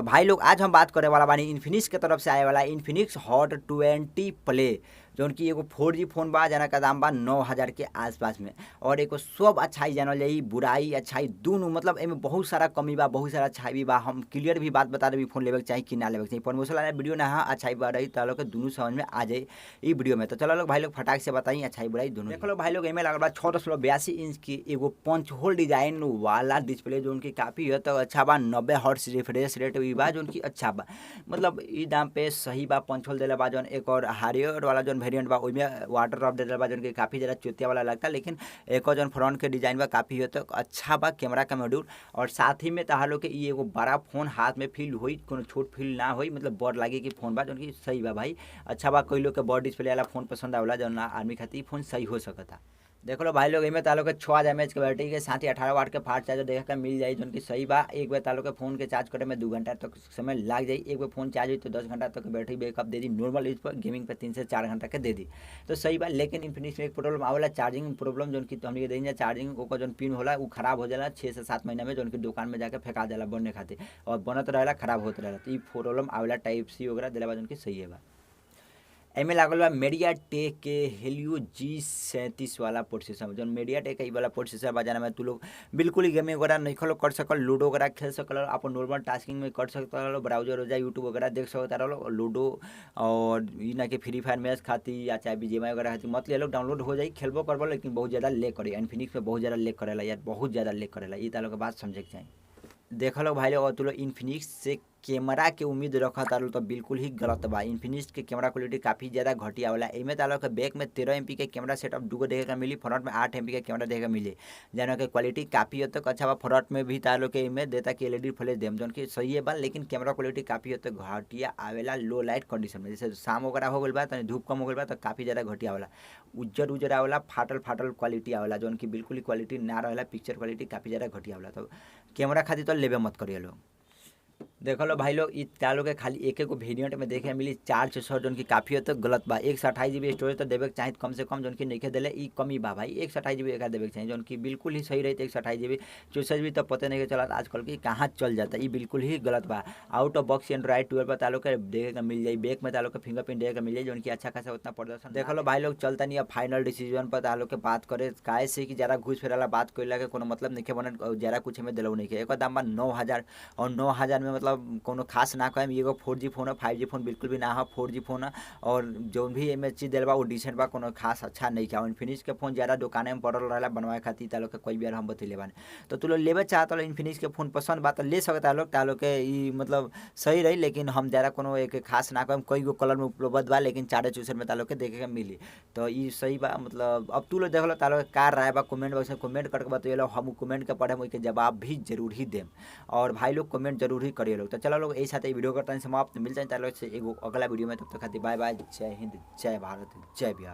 तो भाई लोग आज हम बात करे वाला बानी इन्फिनिक्स के तरफ से आए वाला इन्फिनिक्स हॉट 20 प्ले जौन की एगो 4G फोन बा जना का दाम बा 9,000 के आसपास में। और एगो सब अच्छाई जानल जाई, बुराई अच्छाई दोनों, मतलब एमे बहुत सारा कमी बा, बहुत सारा अच्छाई भी बा। हम क्लियर भी बात बता देबी फोन लेवे के चाही कि ना लेवे के चाही। प्रमोशन वाला वीडियो ना है, अच्छाई बा रही तो लोग के दोनों समझ में आ जाए ई वीडियो में। तो चलो लोग भाई लोग फटाक से बताई अच्छाई बुराई दोनों। देखो लोग भाई लोग एमे लागल बा 6.82 इंच की एगो पंच होल डिजाइन वाला डिस्प्ले जो उनकी काफी है तो अच्छा बा। 90 हर्ट्ज रिफ्रेश रेट भी बा जो उनकी अच्छा बा, मतलब ई दाम पे सही बा। पंच होल देले बा जौन एक और हारियर वाला जौन वेरिएंट बा ओइमे वाटर ड्रॉप देले बा जौन की काफी ज़्यादा चुतिया वाला लगता, लेकिन एक और जौन फ्रंट के डिजाइन बा काफी है तो अच्छा बा कैमरा का मॉड्यूल। और साथ ही में तहार लोग के ई एगो बड़ा फोन हाथ में फील होई, कोनो छोट फील ना होई, मतलब बड़ लागे कि फोन बा जौन की सही बा भाई, अच्छा बा। कोई लोग के बड़ डिस्प्ले वाला फोन पसंद आवेला जौन आर्मी खातिर फोन सही हो सकता। देख लो भाई लोग इमें तालो के 6000 mAh के बैटरी के साथ ही 18 वाट के फास्ट चार्जर देखे के मिल जाई जौन की सही बा। एक बार तालो के फोन के चार्ज करे में 2 घंटा तक समय लग जाई। एक बार फोन चार्ज हुई तो 10 घंटा तक बैटरी बैकअप दे दी, नॉर्मल यूज पर गेमिंग पे 3 से 4 घंटा के दे दी तो सही बा। लेकिन इन्फिनिक्स में एक प्रॉब्लम आवेला, चार्जिंग प्रॉब्लम जौन की हमनी के देनी चार्जिंग ओकर जौन पिन होला उ खराब हो जाला 6 से 7 महीना में, जौन की दुकान में जाके फेंका देला बनने खातिर और बनत रहेला खराब होत रहेला। तो ई प्रॉब्लम आवेला टाइप सी वगैरह देला बा जौन की सही है बा। एमे लागल बा मीडियाटेक के हेलियो G37 वाला प्रोसेसर, जौन मीडियाटेक ई वाला प्रोसेसर बा जना में तू लोग बिल्कुल ही गेमिंग वगैरह नहीं खलो कर सकल, लूडो वगैरह खेल सकल, अपन नॉर्मल टास्किंग में कर सकता रहो, ब्राउजर हो जाए यूट्यूब वगैरह देख सकता रहो, लूडो और ई ना कि फ्री फायर मैच खाती या चाहे BGMI वगैरह खाती मत ले लो, डाउनलोड हो जाई, खेलबो करबो, लेकिन बहुत ज़्यादा लेग करे। इन्फिनिक्स में बहुत ज़्यादा लेग करेला यार, बहुत ज़्यादा लेग करेला, ई तालो के बात समझे के चाही। देख लो भाई लोग, तू लोग इन्फिनिक्स से कैमरा के उम्मीद रखा तालो तो बिल्कुल ही गलत बा। इन्फिनिक्स के कैमरा क्वालिटी काफ़ी ज़्यादा घटिया वाला। एमे तालो के बैक में 13 MP के कैमरा सेटअप दूगो देखे का मिली, फ्रंट में 8 MP के कैमरा देखे का मिले, जना के क्वालिटी काफ़ी हद तक अच्छा बा। फ्रंट में भी तालो के इमे देता कि LED फ्लैश देम जौन की सही है बा, लेकिन कैमरा क्वालिटी काफ़ी हद तक घटिया आवेला लो लाइट कंडीशन में। जैसे शाम वगैरह हो गई बा तो धूप कम हो गई बा तो काफ़ी ज़्यादा घटिया वाला उज्जर उज्जर आवेला, फाटल फाटल क्वालिटी आवेला जौन की बिल्कुल ही क्वालिटी ना रहेला। पिक्चर क्वालिटी काफ़ी ज़्यादा घटिया वाला, तो कैमरा खातिर तो लेबे मत करिए लोग। देख लो भाई लोग, तालो के खाली एक एक वेरिएंट में देखे मिली 464 जौन की काफ़ी हद तक गलत बा। 128 GB स्टोरेज तो देवे के चाही कम से कम, जौन की नहीं देले ई कमी बा भाई। 128 GB एक देवे के चाही जौन की बिल्कुल ही सही रही। 128 GB 64 GB तो पता नहीं चला आजकल की कहाँ चल जाता, ये बिल्कुल ही गलत बा। आउट ऑफ बॉक्स एंड्रॉइड 12 पर तालो के देखे का मिल जाए, बैक में तालो के फिंगरप्रिंट देखे का मिल जाए जौन की अच्छा खासा उतना प्रदर्शन। देख लो भाई लोग, चलता नहीं अब फाइनल डिसीजन पर तालो के बात करे काहे से कि ज़्यादा घूस फिर बात करेला के कोनो मतलब नहीं बनल, ज़्यादा कुछ में दिलौ नहीं के। एक दाम बा 9,000 और 9,000 में मतलब कोनो खास ना कहें एगो 4G फोन है, 5G फोन बिल्कुल भी ना है, 4G फोन है। और जो भी एमे चीज दिल बा वो डिसेंट बा, कोनो खास अच्छा नहीं क्या। इन्फिनिक्स के फोन ज़्यादा दुकाने में पड़ल रहेला बनवाए खातिर, तालो के कोई बार हम बतैले बानी। तो तू लोग लेवे चाहत हो इन्फिनिक्स के फोन पसंद बा तो ले सकता लोग, तालो के ई मतलब सही रही। लेकिन हम ज़्यादा कोनो एक खास ना कहें, कई गो कलर में उपलब्ध बा, लेकिन 464 में तालो के देखे के मिली तो ई सही बा। मतलब अब तू लोग देख लो तालो के का राय बा, कमेंट बॉक्स में कमेंट करके बताइए, हम कमेंट के पढ़े के जवाब भी जरूर ही देम। और भाई लोग कमेंट जरूर ही करिए लोग। तो चलो लोग यही साथ वीडियो करते हैं समाप्त, मिलते हैं तालो से एगो अगला वीडियो में, तब तक खातिर बाय बाय। जय हिंद, जय भारत, जय बिहार।